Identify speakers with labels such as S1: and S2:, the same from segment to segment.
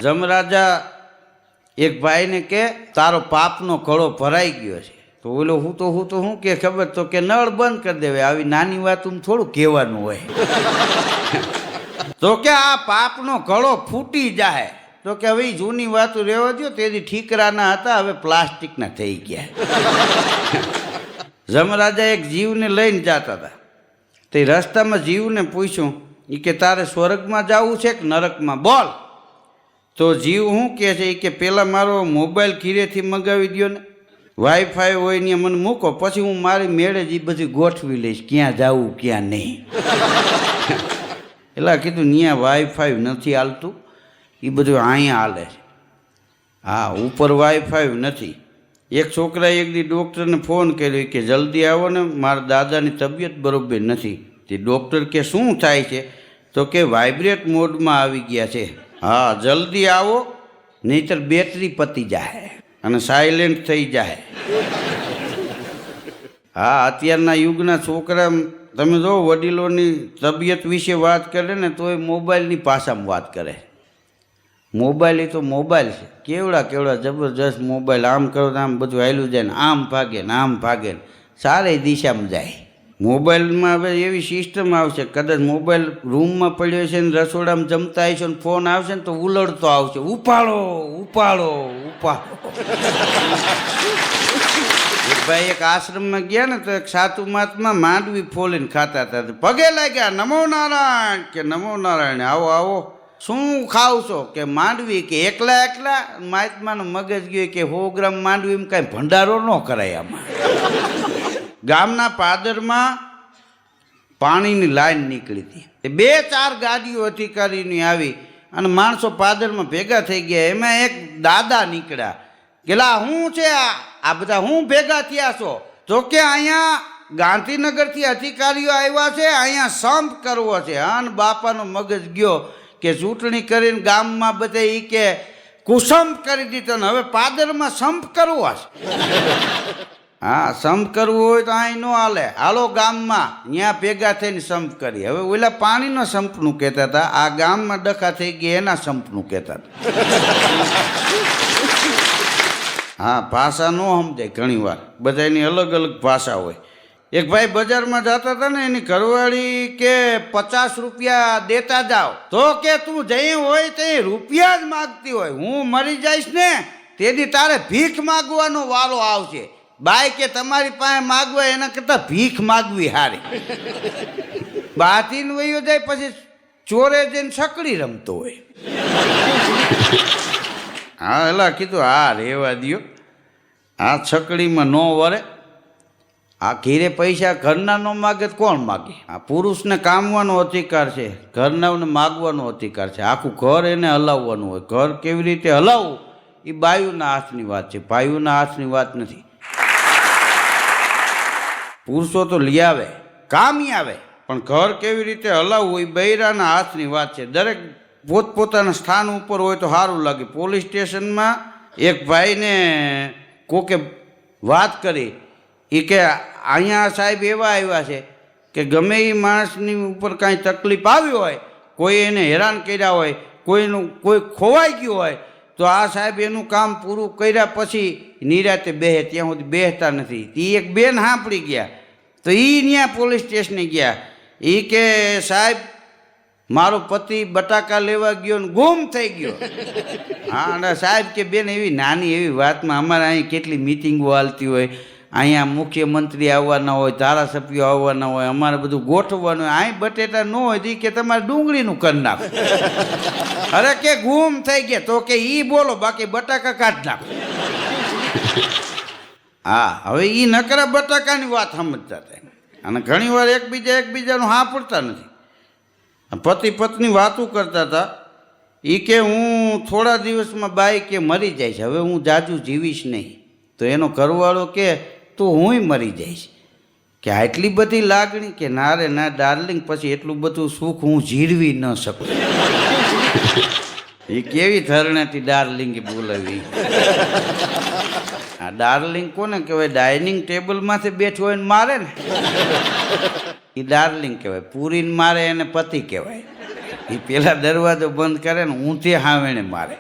S1: જમરાજા એક ભાઈને કે તારો પાપનો કળો ભરાઈ ગયો છે. તો ઓલો હું તો શું કે ખબર, તો કે નળ બંધ કરી દેવે, આવી નાની વાત થોડું કહેવાનું હોય. તો કે આ પાપનો કળો ફૂટી જાય. તો કે હવે જૂની વાતો રહેવા દો, તેથી ઠીકરાના હતા, હવે પ્લાસ્ટિકના થઈ ગયા. જમરાજા એક જીવને લઈને જતા હતા. તે રસ્તામાં જીવને પૂછ્યું એ કે તારે સ્વર્ગમાં જવું છે કે નરકમાં, બોલ. તો જીવ શું કહે છે એ કે પહેલાં મારો મોબાઈલ ઘીરેથી મંગાવી દો ને, વાઈફાઈ હોય ને મને મૂકો, પછી હું મારી મેળે જ એ બધી ગોઠવી લઈશ ક્યાં જવું ક્યાં નહીં. એટલે કીધું ત્યાં વાઈફાઈ નથી હાલતું, એ બધું અહીંયા હાલે છે. હા, ઉપર વાઈફાઈ નથી. એક છોકરાએ એક દી ડૉક્ટરને ફોન કર્યો કે જલ્દી આવો ને, મારા દાદાની તબિયત બરોબર નથી. તે ડૉક્ટર કે શું થાય છે? તો કે વાઇબ્રેટ મોડમાં આવી ગયા છે. હા, જલ્દી આવો નહીંતર બેટરી પતી જાય અને સાયલેન્ટ થઈ જાય. હા, અત્યારના યુગના છોકરા તમે જો વડીલોની તબિયત વિશે વાત કરે ને તોય મોબાઈલની ભાષામાં વાત કરે. મોબાઈલ એ તો મોબાઈલ છે, કેવડા જબરજસ્ત મોબાઈલ. આમ કરો તો આમ બધું હાલ્યું જાય ને આમ ભાગે ને આમ ભાગે ને સારી દિશામાં જાય. મોબાઈલમાં હવે એવી સિસ્ટમ આવશે, કદાચ મોબાઈલ રૂમમાં પડ્યો છે ને રસોડામાં જમતા હશો ને ફોન આવશે ને તો ઉલડતો આવશે, ઉપાડો. ભાઈ એક આશ્રમમાં ગયા ને તો એક સાધુ મહાત્મા માંડવી ફોલીને ખાતા હતા. પગે લાગ્યા, નમો નારાયણ. કે નમો નારાયણ, આવો. શું ખાવ છો? કે માંડવી. કે એકલા. મહાત્માનો મગજ ગયો કે 100 ગ્રામ માંડવીમાં કાંઈ ભંડારો ન કરાય. આમાં ગામના પાદરમાં પાણીની લાઈન નીકળી હતી. 2-4 ગાડીઓ અધિકારીની આવી અને માણસો પાદરમાં ભેગા થઈ ગયા. એમાં એક દાદા નીકળ્યા. કેલા શું છે આ બધા હું ભેગા થયા છો? તો કે અહીંયા ગાંધીનગરથી અધિકારીઓ આવ્યા છે, અહીંયા સંપ કરવો છે. અને બાપાનો મગજ ગયો કે ચૂંટણી કરીને ગામમાં બધે એ કે કુસંપ કરી દીધો ને હવે પાદરમાં સંપ કરવો છે. હા, સંપ કરવું હોય તો અહીં ન હાલે, હાલો ગામમાં. ત્યાં ભેગા થઈને સંપ કરી. હવે ઓલા પાણીનો સંપનું કહેતા હતા, આ ગામમાં ડખા થઈ ગયા એના સંપનું કહેતા હતા. હા, ભાષા ન સમજાય ઘણી વાર, બધાની અલગ અલગ ભાષા હોય. એક ભાઈ બજારમાં જતા હતા ને, એની ઘરવાળી કે 50 રૂપિયા દેતા જાઓ. તો કે તું જઈ હોય તે રૂપિયા જ માગતી હોય, હું મરી જઈશ ને તેથી તારે ભીખ માગવાનો વારો આવશે. બાય કે તમારી પાસે માગવા એના કરતાં ભીખ માગવી હારી. બાથીને વયો જાય પછી ચોરે જઈને છકડી રમતો હોય. હા, એલા કીધું હા રહેવા દ્યો, આ છકડીમાં ન વરે. આ ઘીરે પૈસા ઘરના ન માગે તો કોણ માગે? આ પુરુષને કામવાનો અધિકાર છે, ઘરનાને માગવાનો અધિકાર છે. આખું ઘર એને હલાવવાનું હોય. ઘર કેવી રીતે હલાવવું એ બાયુના હાથની વાત છે, ભાઈઓના હાથની વાત નથી. પુરુષો તો લઈ આવે, કામી આવે, પણ ઘર કેવી રીતે હલાવવું એ બૈરાના હાથની વાત છે. દરેક પોતપોતાના સ્થાન ઉપર હોય તો સારું લાગે. પોલીસ સ્ટેશનમાં એક ભાઈને કોકે વાત કરી એ કે અહીંયા સાહેબ એવા આવ્યા છે કે ગમે એ માણસની ઉપર કાંઈ તકલીફ આવી હોય, કોઈ એને હેરાન કર્યા હોય, કોઈ ખોવાઈ ગયું હોય, તો આ સાહેબ એનું કામ પૂરું કર્યા પછી નિરાતે બેહે, ત્યાં સુધી બેસતા નથી. એ એક બેન સાંભળી ગયા તો એ ત્યાં પોલીસ સ્ટેશને ગયા. એ કે સાહેબ મારો પતિ બટાકા લેવા ગયો ને ગુમ થઈ ગયો. હા, અને સાહેબ કે બેન એવી નાની એવી વાતમાં અમારે અહીં કેટલી મિટિંગો હાલતી હોય, અહીંયા મુખ્યમંત્રી આવવાના હોય, ધારાસભ્યો આવવાના હોય, અમારે બધું ગોઠવવાનું હોય, અહીં બટેટા ન હોય તો કે તમારે ડુંગળીનું કરી નાખો. અરે કે ગુમ થઈ ગયા. તો કે ઈ બોલો, બાકી બટાકા કાઢી નાખો. હા, હવે એ નકરા બટાકાની વાત સમજતા હતા અને ઘણી વાર એકબીજાનું હા પડતા નથી. પતિ પત્ની વાતું કરતા હતા. એ કે હું થોડા દિવસમાં બાઈ કે મરી જઈશ, હવે હું જાજુ જીવીશ નહીં. તો એનો ઘરવાળો કે તો હુંય મરી જઈશ. કે આટલી બધી લાગણી? કે ના રે ના ડાર્લિંગ, પછી એટલું બધું સુખ હું જીરવી ન શકું. એ કેવી ધરણાથી ડાર્લિંગ બોલાવી. આ ડાર્લિંગ કોને કહેવાય? ડાઇનિંગ ટેબલમાંથી બેઠો હોય ને મારે ને એ ડાર્લિંગ કહેવાય. પૂરીને મારે એને પતિ કહેવાય. એ પેલા દરવાજો બંધ કરે ને ઊંધે હાવેણે મારે.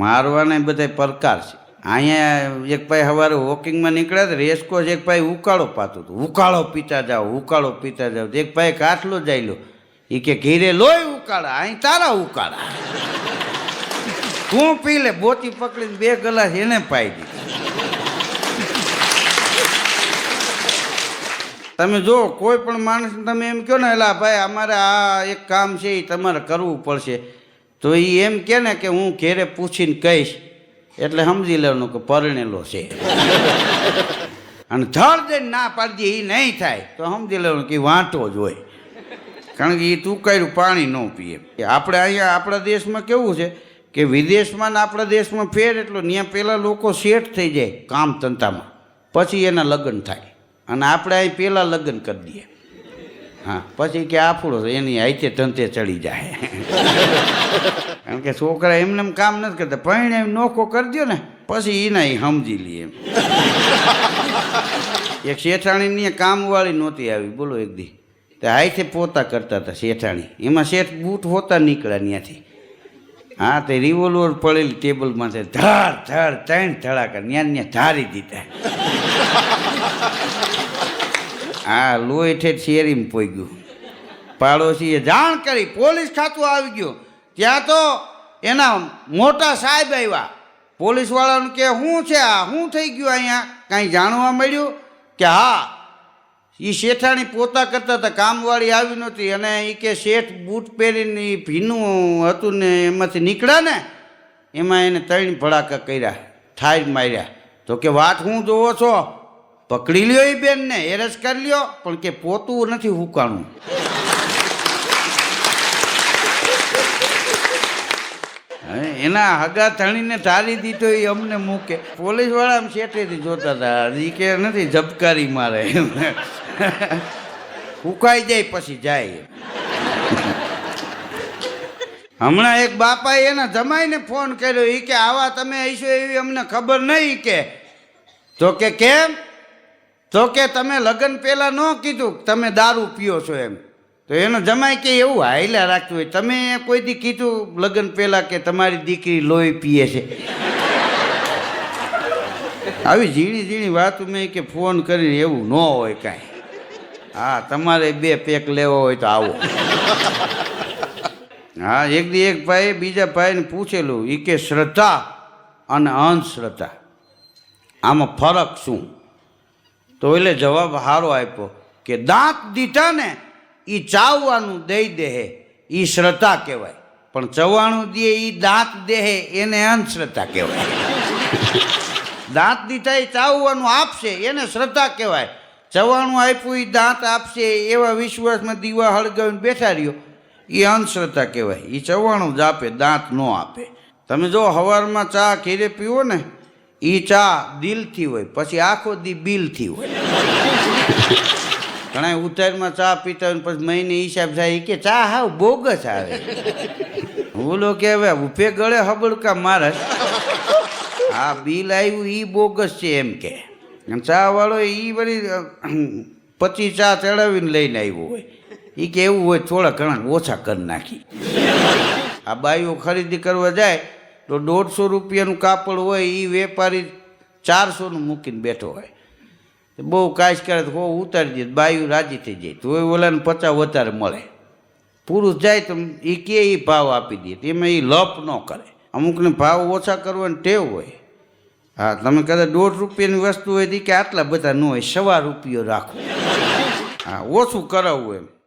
S1: મારવાના બધા પ્રકાર છે. અહીંયા એક ભાઈ સવારે વોકિંગમાં નીકળ્યા તો રેસકોસ એક ભાઈ ઉકાળો પાતું હતું. ઉકાળો પીતા જાઓ, ઉકાળો પીતા જાઓ. એક ભાઈ કાટલો જાયલો, એ કે ઘીરે લોહી ઉકાળા, અહીં તારા ઉકાળા, તું પી લે. બોતી પકડીને 2 ગ્લાસ એને પાઈ દીધી. તમે જો કોઈ પણ માણસને તમે એમ કહો ને, એલા ભાઈ અમારે આ એક કામ છે એ તમારે કરવું પડશે, તો એ એમ કહે ને કે હું ઘેરે પૂછીને કહીશ, એટલે સમજી લેવાનું કે પરણેલો છે. અને ધડ દઈને ના પાડી દે એ નહીં થાય તો સમજી લેવાનું કે વાંટો જ હોય, કારણ કે એ તુકાયું પાણી ન પીએ. આપણે અહીંયા આપણા દેશમાં કેવું છે કે વિદેશમાં ને આપણા દેશમાં ફેર એટલો, ત્યાં પહેલાં લોકો સેટ થઈ જાય કામ ધંધામાં, પછી એના લગ્ન થાય. અને આપણે અહીં પહેલાં લગ્ન કરી દઈએ, હા, પછી કે આપણો એની હાથે ધંધે ચડી જાય. કારણ કે છોકરા એમને એમ કામ નથી કરતા, પણ એમ નોખો કરી દો ને પછી એના એ સમજી લઈએ એમ. એક શેઠાણીની કામવાળી નહોતી આવી, બોલો, એક દી તે હાથે પોતા કરતા હતા શેઠાણી, એમાં શેઠ બૂટ હોતા નીકળ્યા ત્યાંથી. હા, તે રિવોલ્વર પડેલી ટેબલમાં છે, ધડ ધડ 3 ધડાકા ત્યાં ધારી દીધા. હા, લોહી ઠેઠ શેરીમાં પોઈ ગયું. પાડોશીએ જાણ કરી, પોલીસ ખાતું આવી ગયું. ત્યાં તો એના મોટા સાહેબ આવ્યા. પોલીસવાળાનું કે શું છે આ, શું થઈ ગયું અહીંયા, કાંઈ જાણવા મળ્યું? કે હા, એ શેઠાણી પોતા કરતા હતા, કામવાળી આવી નહોતી, અને એ કે શેઠ બૂટ પહેરીને એ ભીનું હતું ને એમાંથી નીકળ્યા ને, એમાં એને 3 ભડાકા કર્યા, ઠાર માર્યા. તો કે વાત હું જોવો છો, પકડી લ્યો એ બેનને, એરેસ્ટ કરી લ્યો, પણ કે પોતું નથી હુકાણું. એના હગા ધણીને ધારી દીધો એ અમને મૂકે. પોલીસવાળા આમ શેઠેથી જોતા હતા, એ કે નથી ઝબકારી મારે, ઉકાઈ જાય પછી જાય. હમણાં એક બાપાએ એના જમાઈને ફોન કર્યો, એ કે આવા તમે હશો એવી અમને ખબર નહીં. કે તો કે કેમ? તો કે તમે લગ્ન પહેલાં ન કીધું તમે દારૂ પીઓ છો એમ. તો એનો જમાઈ કે એવું હાઈલા રાખતું હોય, તમે કોઈ દી કીધું લગ્ન પહેલાં કે તમારી દીકરી લોહી પીએ છે? આવી ઝીણી ઝીણી વાત મેં કે ફોન કરીને એવું ન હોય કાંઈ. હા, તમારે 2 પેક લેવો હોય તો આવો. હા, એક દી એક ભાઈ બીજા ભાઈને પૂછેલું, એ કે શ્રદ્ધા અને અંધશ્રદ્ધા આમાં ફરક શું? તો એટલે જવાબ સારો આપ્યો કે દાંત દીધા ને એ ચાવવાનું દઈ દે એ શ્રદ્ધા કહેવાય, પણ ચવાણું દે એ દાંત દેહે એને અંધશ્રદ્ધા કહેવાય. દાંત દીધા એ ચાવવાનું આપશે એને શ્રદ્ધા કહેવાય, ચવાણું આપ્યું એ દાંત આપશે એવા વિશ્વાસમાં દીવા હળગાવીને બેઠા રહ્યો એ અંધશ્રદ્ધા કહેવાય. એ ચવાણું જ આપે, દાંત ન આપે. તમે જો સવારમાં ચા ઘીરે પીવો ને, એ ચા દિલથી હોય, પછી આખો દી બિલથી હોય. ઘણા ઉતારમાં ચા પીતા હોય પછી મહિને હિસાબ થાય કે ચા હાવ બોગસ આવે. બોલો કે હવે ઉપે ગળે હબડકા મારે, આ બિલ આવ્યું એ બોગસ છે એમ કે. ચા વાળો એ વળી 25 ચા ચડાવીને લઈને આવ્યો હોય, એ કે એવું હોય થોડા ઘણા ઓછા કરી નાખી. આ બાઈઓ ખરીદી કરવા જાય તો 150 રૂપિયાનું કાપડ હોય, એ વેપારી 400નું મૂકીને બેઠો હોય. બહુ કાશ કરે તો ઉતારી દે, બાયું રાજી થઈ જાય, તો ઓલાને 50 વધારે મળે. પુરુષ જાય તો એ કે એ ભાવ આપી દે, એમાં એ લપ ન કરે. અમુકને ભાવ ઓછા કરવાની ટેવ હોય. હા, તમે કદાચ 1.5 રૂપિયાની વસ્તુ હોય કે આટલા બધા ન હોય, 1.25 રૂપિયો રાખો. હા, ઓછું કરાવવું એમ.